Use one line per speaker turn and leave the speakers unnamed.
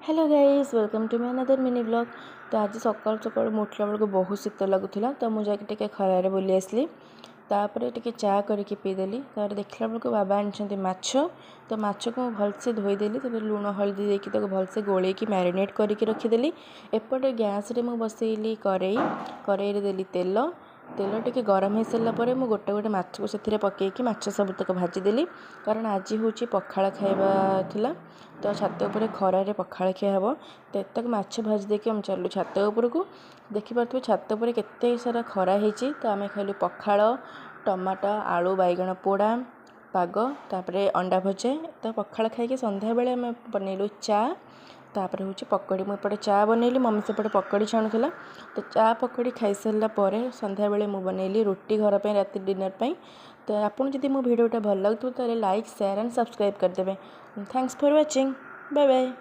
Hello guys welcome to my another mini blog. तो आज सकाल सकाल उठला बेलू बहुत शीत लगुला तो मुझे जाके खरारे बुली आसली तापर टे चा करके पीदेली। तापर देखला बेलू बाबा आनी माछ तो माछ को भलसे धोईदेली लुण हल्दी देकी भलसे गोलैकी मैरिनेट करके रखीदेली। एपटे गैस रे बसैली कड़ई देली तेल टे गरम हो सारा पर मुझे गोटे गोटे माछ को से पकईकि माछ सबतक भाजीदेली कारण आज हूँ पखाड़ खाइबा थिला तो छात उपर खरारे पखाड़ खिया हे तो एतक माछ भाजी देकी हम चलू छात उपरकू। देखिपे छात उपर केते सारा खरा होती तो आम खाइलु पखाड़ टमाटो आलू बैगण पोड़ा पाग तापर अंडा भजा तो पखाड़ खाई संध्या बेले आम बनैलु चा तापर हूँ पकड़ी मुझे चा बनैली मम्मी सेपटे पकड़ी छाणुला तो चा पकड़ी खाई सारा पर संध्या बेले मुझे बनैली रोटी घर पर राति डिनर पर। तो आपको जब मो भिडियोटा भल लगे तो लाइक शेयर एंड सब्सक्राइब करदे। Thanks for watching bye bye.